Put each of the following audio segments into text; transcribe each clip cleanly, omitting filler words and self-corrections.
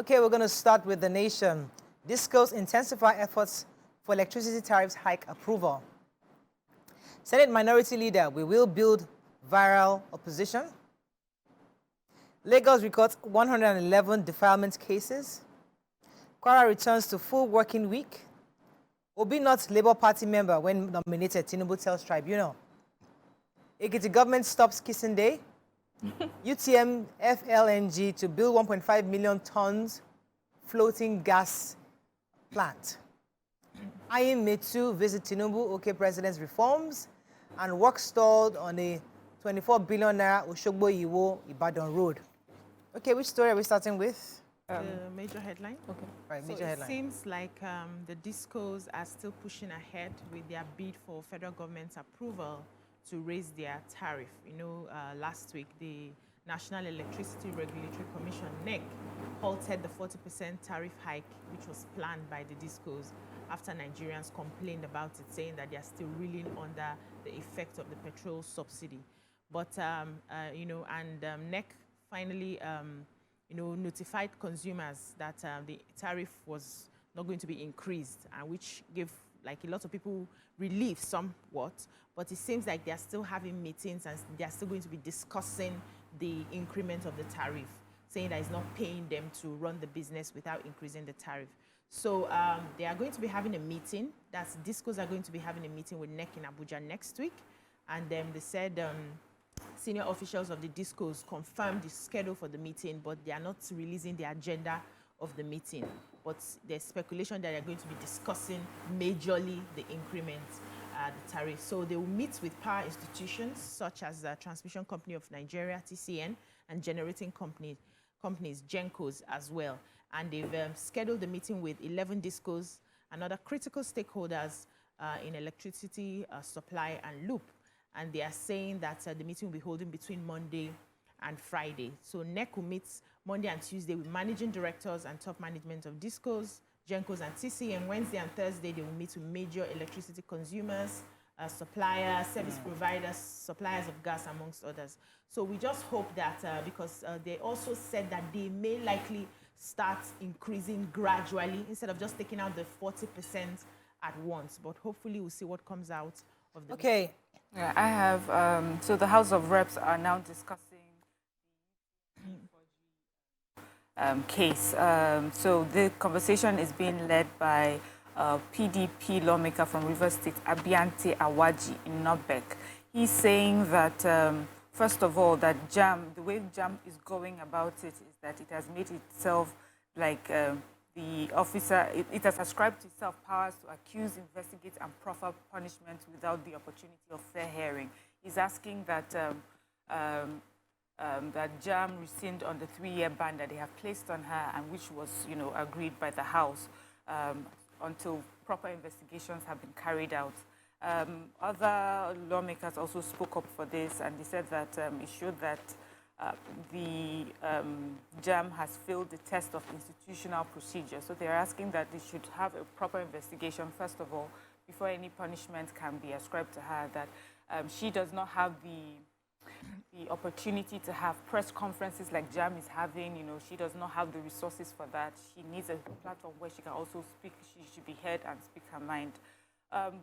Okay, we're going to start with the nation. Discos intensify efforts for electricity tariffs hike approval. Senate Minority Leader, we will build viral opposition. Lagos records 111 defilement cases. Kwara returns to full working week. Obi not Labour Party member when nominated, Tinubu tells Tribunal. Ekiti government stops kissing day. UTM FLNG to build 1.5 million tons floating gas plant. Ayin Metu visit Tinubu, OK president's reforms, and work stalled on a 24 billion naira Oshogbo Iwo Ibadan road. Okay, which story are we starting with? The major headline. Okay, right, So major headline. It seems like the discos are still pushing ahead with their bid for federal government's approval to raise their tariff. You know, last week, the National Electricity Regulatory Commission, NEC, halted the 40% tariff hike, which was planned by the discos after Nigerians complained about it, saying that they are still reeling under the effect of the petrol subsidy. But, you know, and NEC finally, you know, notified consumers that the tariff was not going to be increased, and which gave like a lot of people relief somewhat. But it seems like they are still having meetings and they are still going to be discussing the increment of the tariff, saying that it's not paying them to run the business without increasing the tariff. So they are going to be having a meeting. That's discos are going to be having a meeting with NEC in Abuja next week. And then they said senior officials of the discos confirmed the schedule for the meeting, but they are not releasing the agenda of the meeting. But there's speculation that they're going to be discussing majorly the increment, the tariff. So they will meet with power institutions such as the Transmission Company of Nigeria, TCN, and generating companies, GENCOs as well. And they've scheduled the meeting with 11 discos and other critical stakeholders in electricity supply and loop. And they are saying that the meeting will be holding between Monday and Friday. So NEC will meet Monday and Tuesday with managing directors and top management of discos, GENCOs, and TCN. Wednesday and Thursday, they will meet with major electricity consumers, suppliers, service providers, suppliers of gas, amongst others. So we just hope that, because they also said that they may likely start increasing gradually instead of just taking out the 40% at once. But hopefully we'll see what comes out of the Okay. Yeah, I have, so the House of Reps are now discussing the case. So the conversation is being led by PDP lawmaker from Rivers State, Abiante Awaji in Nobek. He's saying that, first of all, that JAM, the way JAM is going about it is that it has made itself like the officer, it has ascribed to itself powers to accuse, investigate, and proffer punishment without the opportunity of fair hearing. He's asking that that JAM rescind on the 3-year ban that they have placed on her, and which was, you know, agreed by the House until proper investigations have been carried out. Other lawmakers also spoke up for this, and they said that it showed that the JAM has failed the test of institutional procedure. So they're asking that they should have a proper investigation, first of all, before any punishment can be ascribed to her, that she does not have the opportunity to have press conferences like JAM is having. You know, she does not have the resources for that. She needs a platform where she can also speak, she should be heard and speak her mind.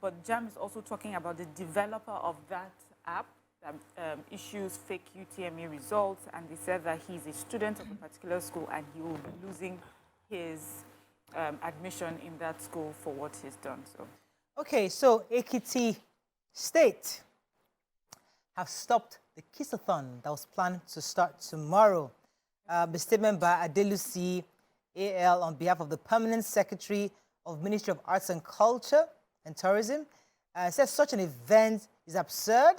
But JAM is also talking about the developer of that app that issues fake UTME results, and they said that he's a student of a particular school and he will be losing his admission in that school for what he's done. So, okay, so Ekiti State have stopped the Kissathon that was planned to start tomorrow. The statement by Adelusi AL on behalf of the Permanent Secretary of Ministry of Arts and Culture and Tourism says such an event is absurd,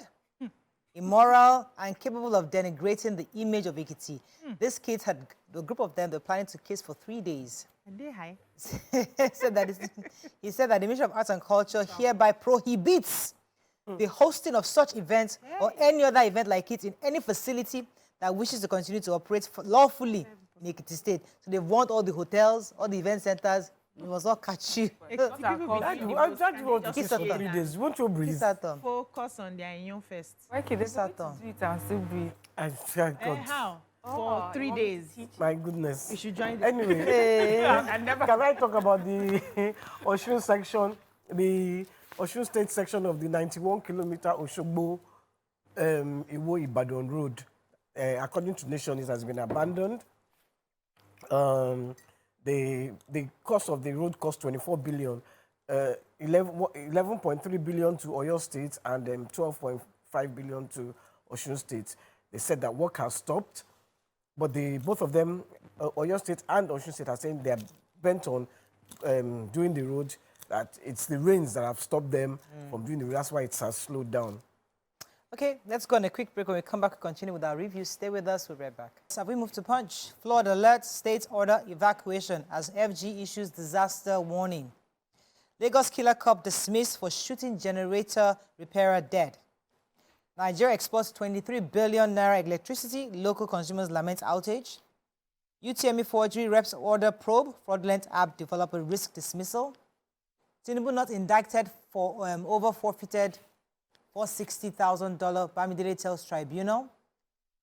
immoral, and capable of denigrating the image of Ekiti. These kids had, the group of them, they're planning to kiss for 3 days. And they high. He said that the Ministry of Arts and Culture hereby prohibits the hosting of such events or any other event like it in any facility that wishes to continue to operate lawfully in Ekiti State. So they want all the hotels, all the event centers. We must all catch you. That's what it is for 3 days. Won't you breathe? Focus on their immune first. okay, this is and still breathe. I thank God. How? for 3 days. My goodness. You should join Anyway, can I talk about the Osun section, the Osun State section of the 91-kilometer Osogbo Iwo-Ibadan road? According to Nation, it has been abandoned. The cost of the road cost 24 billion, 11.3 billion to Oyo State and 12.5 billion to Osun State. They said that work has stopped, but both of them, Oyo State and Osun State, are saying they are bent on doing the road, that it's the rains that have stopped them from doing the road. That's why it has slowed down. Okay, let's go on a quick break. When we come back, continue with our review. Stay with us. We'll be right back. So we move to Punch. Flood alert, state order evacuation as FG issues disaster warning. Lagos killer cop dismissed for shooting generator repairer dead. Nigeria exports 23 billion naira electricity. Local consumers lament outage. UTME forgery reps order probe. Fraudulent app developer risk dismissal. Tinubu not indicted for over forfeited $460,000 Bamidele tells Tribunal.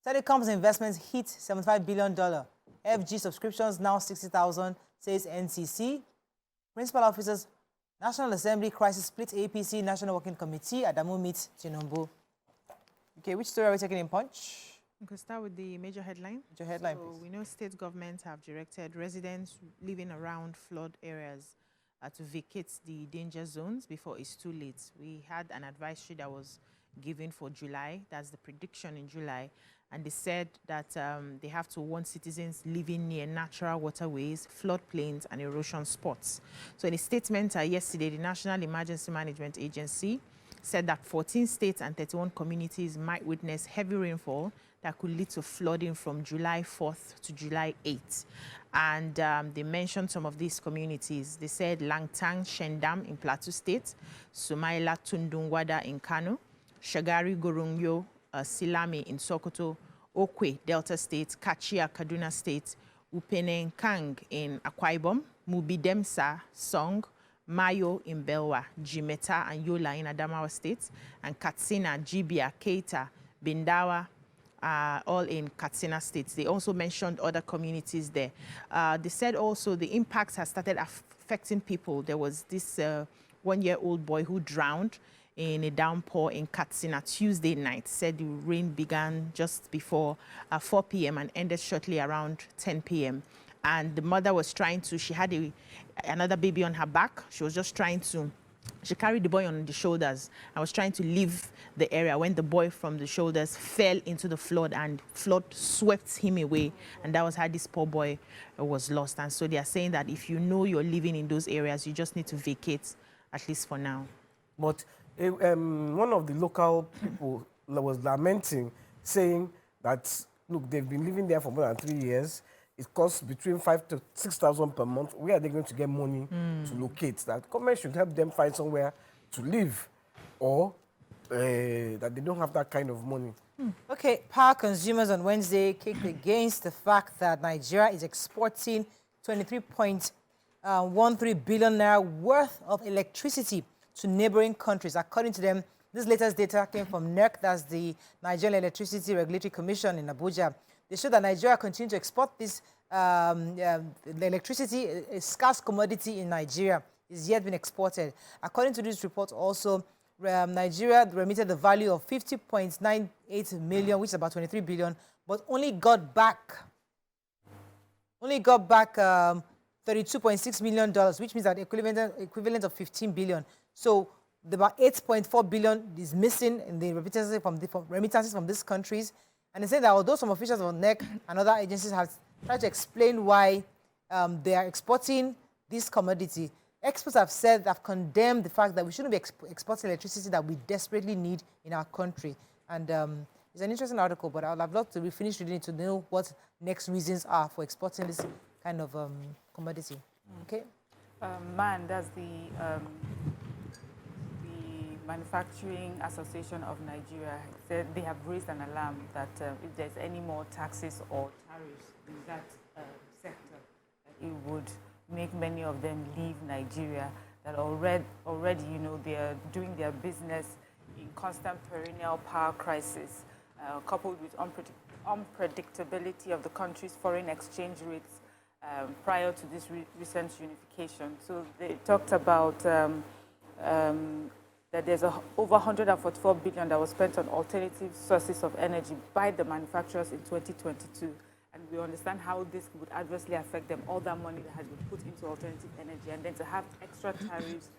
Telecoms investments hit $75 billion. FG subscriptions now 60,000, says NCC. Principal officers, National Assembly crisis split APC National Working Committee. Adamu meets Tinubu. Okay, which story are we taking in Punch? We can start with the major headline. Major headline, So please. we know state governments have directed residents living around flood areas to vacate the danger zones before it's too late. We had an advisory that was given for July. That's the prediction in July. And they said that they have to warn citizens living near natural waterways, floodplains, and erosion spots. So in a statement yesterday, the National Emergency Management Agency said that 14 states and 31 communities might witness heavy rainfall that could lead to flooding from July 4th to July 8th. And they mentioned some of these communities. They said Langtang, Shendam in Plateau State, Sumaila Tundungwada in Kano, Shagari Gorungyo, Silami in Sokoto, Okwe, Delta State, Kachia, Kaduna State, Upene Kang in Akwa Ibom, Mubidemsa, Song, Mayo in Belwa, Jimeta and Yola in Adamawa State, and Katsina, Jibia, Keita, Bindawa, all in Katsina State. They also mentioned other communities there. They said also the impacts have started affecting people. There was this one-year-old boy who drowned in a downpour in Katsina Tuesday night. Said the rain began just before 4 p.m. and ended shortly around 10 p.m. And the mother was trying to, she had another baby on her back. She was just trying to, she carried the boy on the shoulders and was trying to leave the area when the boy from the shoulders fell into the flood, and flood swept him away. And that was how this poor boy was lost. And so they are saying that if you know you're living in those areas, you just need to vacate, at least for now. But one of the local people was lamenting, saying that, look, they've been living there for more than 3 years. It costs between 5,000 to 6,000 per month. Where are they going to get money to locate? That government should help them find somewhere to live, or that they don't have that kind of money. Okay, power consumers on Wednesday kicked against the fact that Nigeria is exporting 23.13 billion naira worth of electricity to neighboring countries. According to them, this latest data came from NERC, that's the Nigerian Electricity Regulatory Commission in Abuja. They show that Nigeria continues to export this the electricity, a scarce commodity in Nigeria, is yet been exported. According to this report also, Nigeria remitted the value of 50.98 million, which is about 23 billion, but only got back $32.6 million, which means that equivalent of 15 billion. So about 8.4 billion is missing in the remittances from these countries. And they say that although some officials of NEC and other agencies have tried to explain why they are exporting this commodity, experts have condemned the fact that we shouldn't be exporting electricity that we desperately need in our country. And it's an interesting article, but I would have loved to finish reading it to know what next reasons are for exporting this kind of commodity. Okay? That's the Manufacturing Association of Nigeria. Said they have raised an alarm that if there's any more taxes or tariffs in that sector, it would make many of them leave Nigeria. That already, you know, they are doing their business in constant perennial power crisis, coupled with unpredictability of the country's foreign exchange rates prior to this recent unification. So they talked about that there's over 144 billion that was spent on alternative sources of energy by the manufacturers in 2022. And we understand how this would adversely affect them, all that money that has been put into alternative energy. And then to have extra tariffs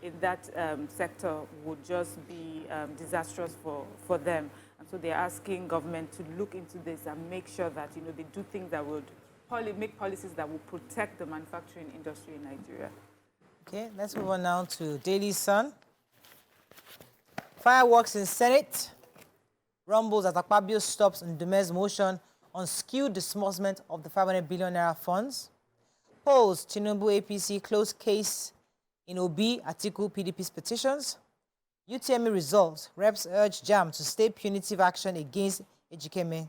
in that sector would just be disastrous for them. And so they're asking government to look into this and make sure that, you know, they do things that would make policies that will protect the manufacturing industry in Nigeria. Okay, let's move on now to Daily Sun. Fireworks in Senate. Rumbles at Akpabio stops Ndume's motion on skewed disbursement of the 500 billion naira funds. Polls, Tinubu APC closed case in Obi, Atiku, PDP's petitions. UTME results, reps urge JAM to stay punitive action against Ejikeme.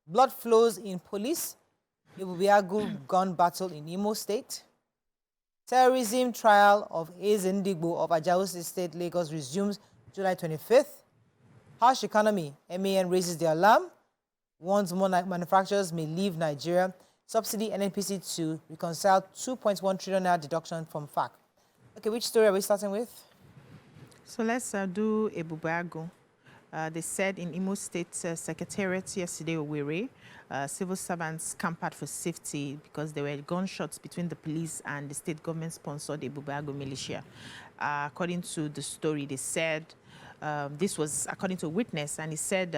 Blood flows in police, Ibubiagu gun battle in Imo State. Terrorism trial of Ezendigbo of Ajao State, Lagos resumes July 25th. Harsh economy, MAN raises the alarm. Warns more manufacturers may leave Nigeria. Subsidy NNPC to reconcile 2.1 trillion naira deduction from FAC. Okay, which story are we starting with? So let's do Ebubago. They said in Imo State Secretariat yesterday, Owerri, civil servants scampered for safety because there were gunshots between the police and the state government-sponsored Ebubago militia. According to the story, they said, this was according to a witness, and he said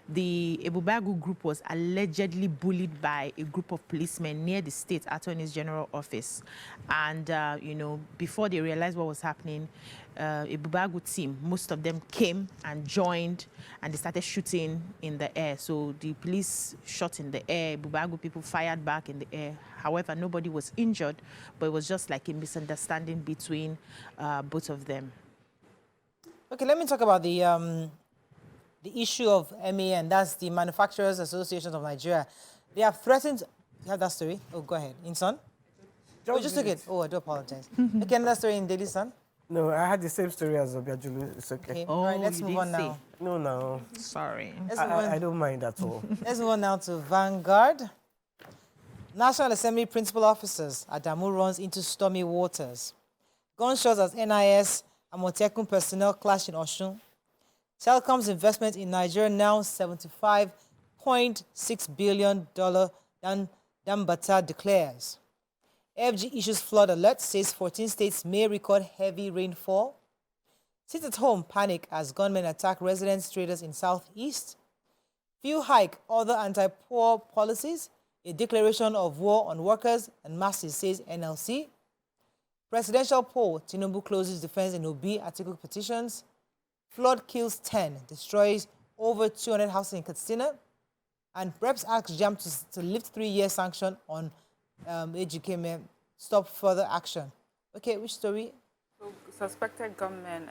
the Ebubago group was allegedly bullied by a group of policemen near the state attorney's general office. And, you know, before they realized what was happening, Ebubago team, most of them came and joined, and they started shooting in the air. So the police shot in the air, Ebubago people fired back in the air. However, nobody was injured, but it was just like a misunderstanding between both of them. Okay, let me talk about the issue of MAN, that's the Manufacturers Association of Nigeria. They have threatened. You have that story? Oh, go ahead. In Sun? Oh, just took it. Oh, I do apologize. Okay, another story in Daily Sun? No, I had the same story as Obiajulu. It's okay. Okay. Oh, all right, let's you move on didn't now. No. Sorry. I don't mind at all. Let's move on now to Vanguard. National Assembly principal officers, Adamu runs into stormy waters. Gunshots as NIS and Motekun personnel clash in Oshun. Telcom's investment in Nigeria now $75.6 billion, Dambata declares. FG issues flood alert, says 14 states may record heavy rainfall. Sit at home panic as gunmen attack residence traders in Southeast. Fuel hike, other anti-poor policies, a declaration of war on workers and masses, says NLC. Presidential poll, Tinubu closes defense in Obi Atiku petitions. Flood kills 10, destroys over 200 houses in Katsina. And reps ask JAM to lift 3-year sanction on Ejikeme, stop further action. Okay, which story? So suspected gunmen,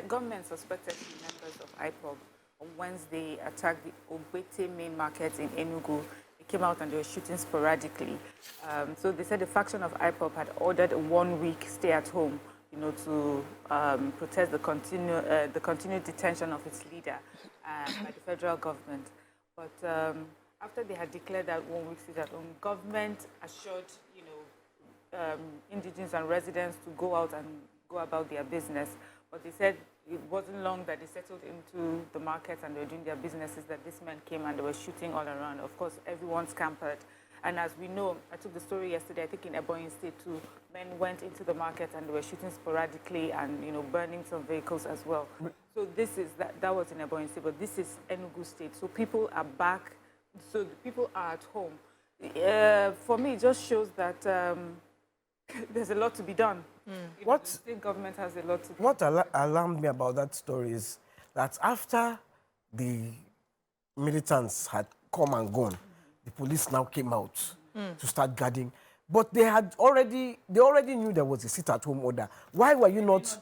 gunmen suspected to be members of IPOB on Wednesday attacked the Ogbete main market in Enugu. They came out and they were shooting sporadically. So they said the faction of IPOB had ordered a 1-week stay at home, you know, to protest the continued detention of its leader by the federal government. But after they had declared that 1 week stay at home, government assured, you know, indigents and residents to go out and go about their business. But they said it wasn't long that they settled into the markets and they were doing their businesses that these men came and they were shooting all around. Of course, everyone scampered. And as we know, I took the story yesterday, I think in Ebonyi State too, men went into the market and they were shooting sporadically and, you know, burning some vehicles as well. So this is, that was in Ebonyi State, but this is Enugu State. So people are back, so the people are at home. For me, it just shows that there's a lot to be done. You know, the state government has a lot to do. What alarmed me about that story is that after the militants had come and gone, the police now came out to start guarding. But they already knew there was a sit-at-home order. Why were you not?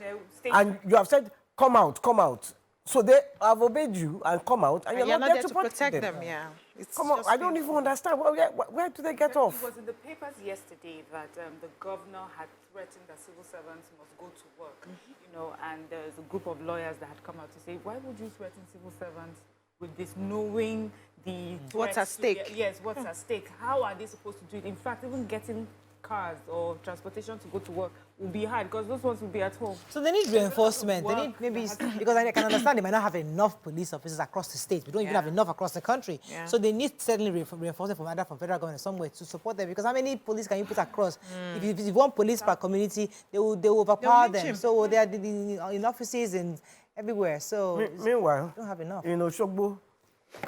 And you have said, come out, come out. So they have obeyed you and come out, and you're not there to protect them. Yeah. Come on, I don't even understand. Where do they get off? It was in the papers yesterday that the governor had threatened that civil servants must go to work, you know, and there's a group of lawyers that had come out to say, why would you threaten civil servants with this, knowing the What's at threats to their- stake. yes, what's at stake. How are they supposed to do it? In fact, even getting cars or transportation to go to work will be hard because those ones will be at home. So they need reinforcement. They work need maybe that because I can understand they might not have enough police officers across the state. We don't even have enough across the country. Yeah. So they need certainly reinforcement from either from federal government or somewhere to support them. Because how many police can you put across? If you want police per community, they will overpower reach them. him. So they are in offices and everywhere. So Meanwhile, we don't have enough. you know, Shogbo,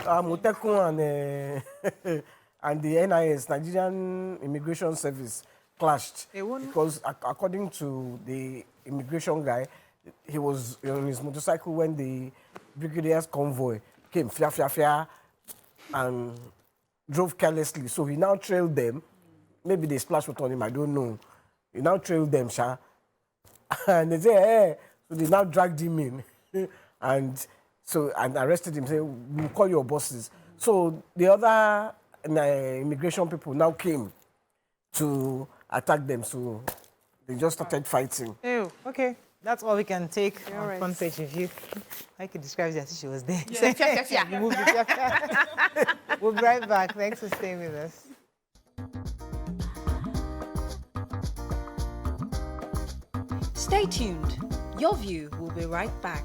Motekun and and the NIS, Nigerian Immigration Service, clashed because according to the immigration guy, he was on his motorcycle when the brigadier's convoy came, and drove carelessly. So he now trailed them. Maybe they splashed water on him, I don't know. He now trailed them, Sha. And they say, hey, so they now dragged him in and arrested him, say, we'll call your bosses. So the other immigration people now came to attack them, so they just started fighting. Ew, okay. That's all we can take on front page review. I could describe it as if she was there. You moved it. We'll be right back. Thanks for staying with us. Stay tuned. Your View will be right back.